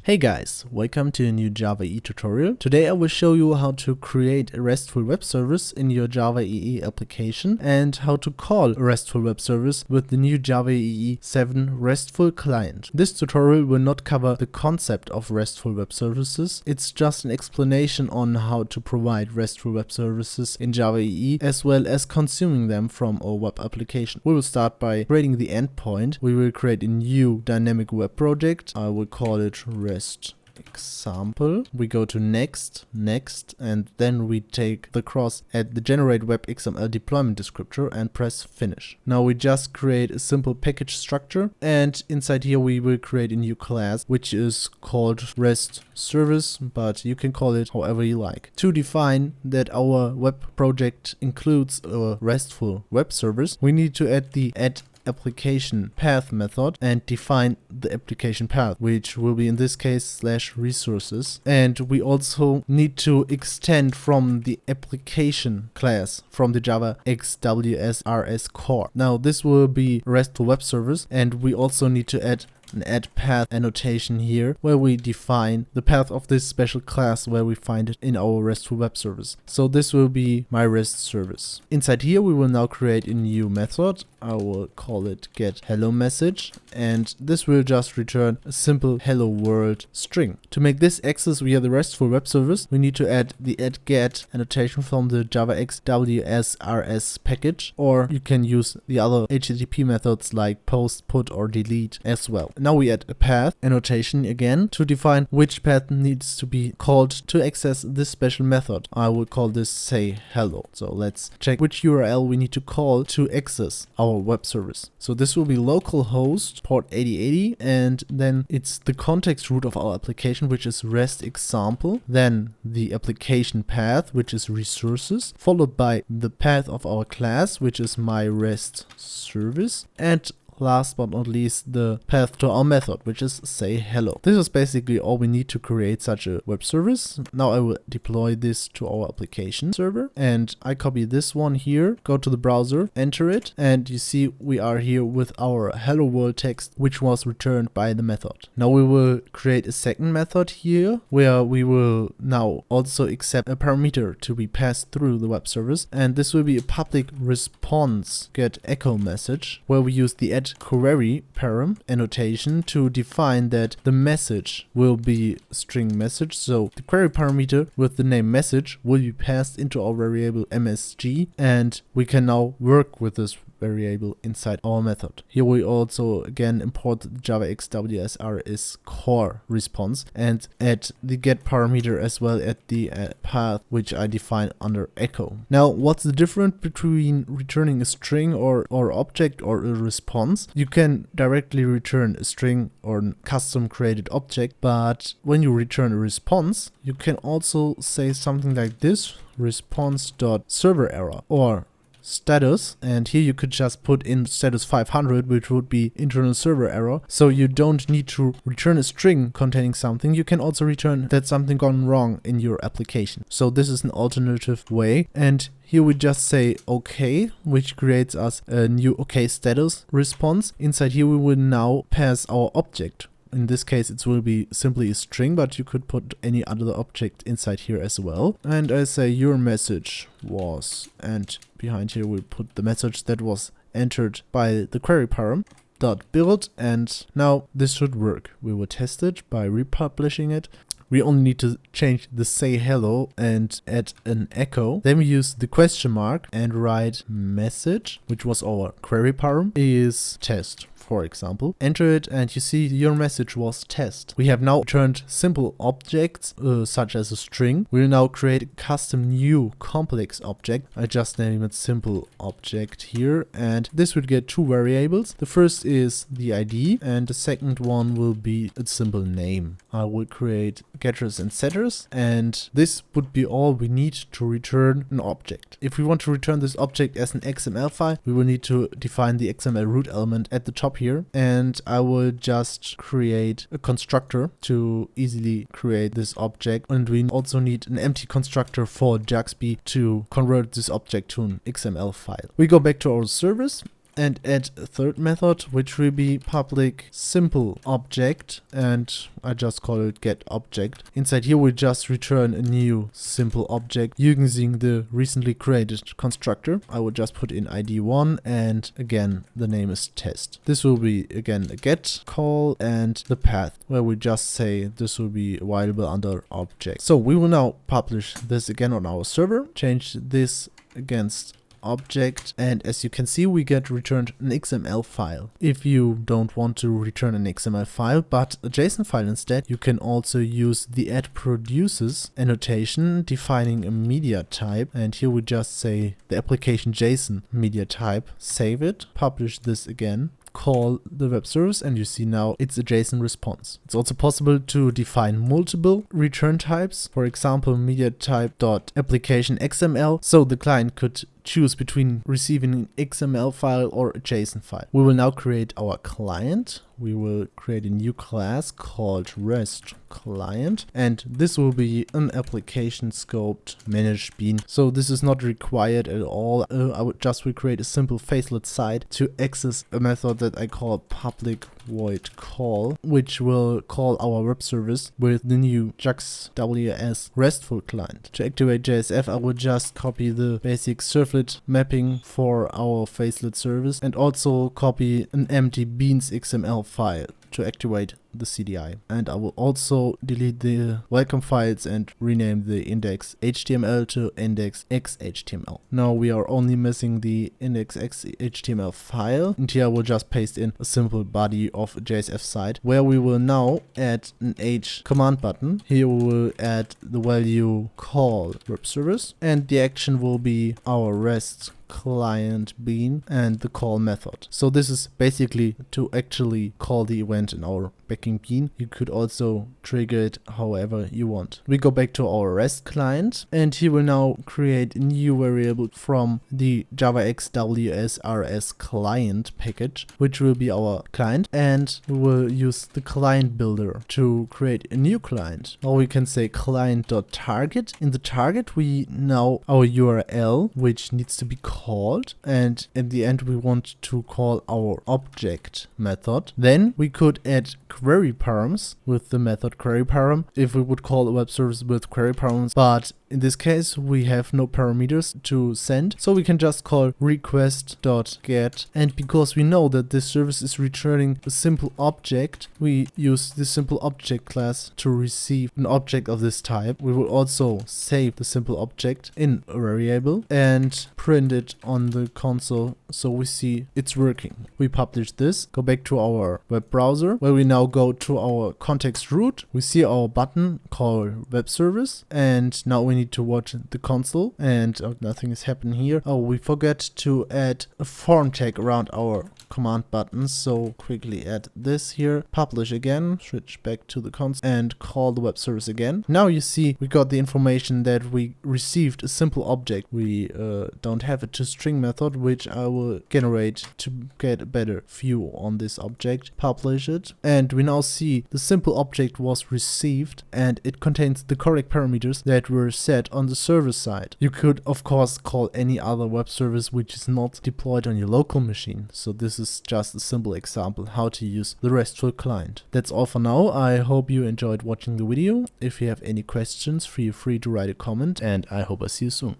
Hey guys, welcome to a new JavaEE tutorial. Today I will show you how to create a RESTful web service in your JavaEE application and how to call a RESTful web service with the new JavaEE 7 RESTful Client. This tutorial will not cover the concept of RESTful web services. It's just an explanation on how to provide RESTful web services in JavaEE as well as consuming them from our web application. We will start by creating the endpoint. We will create a new dynamic web project. I will call it REST example. We go to next, and then we take the cross at the generate web XML deployment descriptor and press finish. Now we just create a simple package structure, and inside here we will create a new class which is called REST service, but you can call it however you like. To define that our web project includes a RESTful web service, we need to add the application path method and define the application path, which will be in this case /resources. And we also need to extend from the application class from the Java jax-ws core. Now this will be RESTful web service, and we also need to add an add path annotation here where we define the path of this special class where we find it in our RESTful web service. So this will be my REST service. Inside here we will now create a new method. I will call it getHelloMessage, and this will just return a simple hello world string. To make this access via the RESTful web service, we need to add the add-get annotation from the Java jax-rs package, or you can use the other HTTP methods like post, put, or delete as well. Now we add a path annotation again to define which path needs to be called to access this special method. I will call this say hello. So let's check which URL we need to call to access our web service. So this will be localhost port 8080, and then it's the context root of our application, which is REST example, then the application path, which is resources, followed by the path of our class, which is my REST service, and last but not least, the path to our method, which is say hello. This is basically all we need to create such a web service. Now I will deploy this to our application server, and I copy this one here, go to the browser, enter it, and you see we are here with our hello world text, which was returned by the method. Now we will create a second method here where we will now also accept a parameter to be passed through the web service, and this will be a public response get echo message where we use the add query param annotation to define that the message will be string message. So the query parameter with the name message will be passed into our variable msg, and we can now work with this variable inside our method. Here we also again import the Java jax-ws core response and add the get parameter as well at the path which I define under echo. Now what's the difference between returning a string or object or a response? You can directly return a string or a custom created object, but when you return a response you can also say something like this: response.serverError or status, and here you could just put in status 500, which would be internal server error. So you don't need to return a string containing something. You can also return that something gone wrong in your application. So this is an alternative way, and here we just say OK, which creates us a new OK status response. Inside here we will now pass our object. In this case it will be simply a string, but you could put any other object inside here as well. And I say your message was, and behind here we'll put the message that was entered by the query param .build, and now this should work. We will test it by republishing it. We only need to change the say hello and add an echo. Then we use the question mark and write message, which was our query param, is test, for example. Enter it, and you see your message was test. We have now returned simple objects such as a string. We'll now create a custom new complex object. I just name it simple object here, and this would get two variables. The first is the ID, and the second one will be a simple name. I will create getters and setters, and this would be all we need to return an object. If we want to return this object as an XML file, we will need to define the XML root element at the top here, and I will just create a constructor to easily create this object, and we also need an empty constructor for jax-b to convert this object to an XML file. We go back to our service and add a third method, which will be public simple object, and I just call it get object. Inside here we just return a new simple object using the recently created constructor. I will just put in ID1 and again the name is test. This will be again a get call and the path where we just say this will be available under object. So we will now publish this again on our server, change this against object, and as you can see we get returned an XML file. If you don't want to return an XML file but a JSON file instead, you can also use the add produces annotation defining a media type, and here we just say the application JSON media type, save it, publish this again, call the web service, and you see now it's a JSON response. It's also possible to define multiple return types, for example media type dot application XML, so the client could choose between receiving an XML file or a JSON file. We will now create our client. We will create a new class called REST Client, and this will be an application scoped managed bean. So this is not required at all. I would just create a simple facelet side to access a method that I call public void call, which will call our web service with the new jax-ws RESTful Client. To activate JSF, I will just copy the basic servlet mapping for our facelet service and also copy an empty beans XML file to activate the CDI. And I will also delete the welcome files and rename the index.html to index.x.html. Now we are only missing the index.x.html file, and here I will just paste in a simple body of a JSF site where we will now add an h command button. Here we will add the value call web service, and the action will be our REST client bean and the call method. So this is basically to actually call the event in our backing bean. You could also trigger it however you want. We go back to our REST client, and he will now create a new variable from the jax-ws client package, which will be our client, and we will use the client builder to create a new client. Or we can say client.target. In the target we know our URL, which needs to be called, and at the end we want to call our object method. Then we could add query params with the method query param if we would call a web service with query params, but in this case we have no parameters to send, so we can just call request.get, and because we know that this service is returning a simple object, we use this simple object class to receive an object of this type. We will also save the simple object in a variable and print it on the console so we see it's working. We publish this, go back to our web browser where we now go to our context root. We see our button called web service, and now we need to watch the console, and nothing is happening here. Oh, we forget to add a form tag around our command button, so quickly add this here, publish again, switch back to the console and call the web service again. Now you see we got the information that we received a simple object. We don't have a toString method, which I will generate to get a better view on this object. Publish it, and we now see the simple object was received and it contains the correct parameters that were set on the server side. You could of course call any other web service which is not deployed on your local machine. So this is just a simple example how to use the RESTful client. That's all for now. I hope you enjoyed watching the video. If you have any questions, feel free to write a comment, and I hope I see you soon.